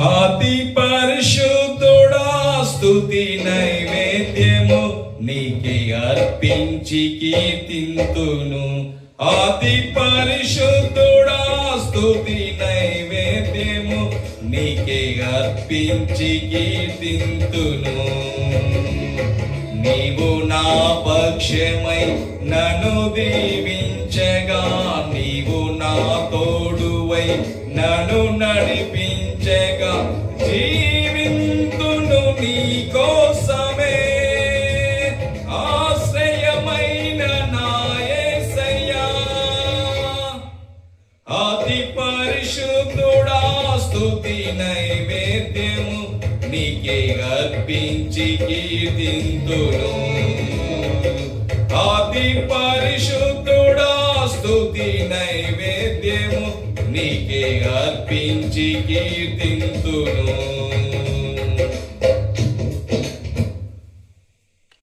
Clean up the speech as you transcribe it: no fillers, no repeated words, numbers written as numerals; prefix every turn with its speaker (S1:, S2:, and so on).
S1: అతి పరిశుద్ధుడా స్తుతి నైవేద్యము నీకే అర్పించి కీర్తింతును. అతి పరిశుద్ధుడా స్తుతి నైవేద్యము నీకే అర్పించి కీర్తింతును. నీవు నా పక్షమై నన్ను దీవించగా, నీవు నా తోడువై నన్ను నడిపించగా, జీవింతును నీ కోసమే ఆశ్రయమైన నా యేసయ్యా. అతి పరిశుద్ధుడా స్తుతి నైవేద్యము నీకే అర్పించి కీర్తింతును. అతి పరిశుద్ధుడా స్తుతి నైవేద్యము నీకే అర్పించి కీర్తింతును.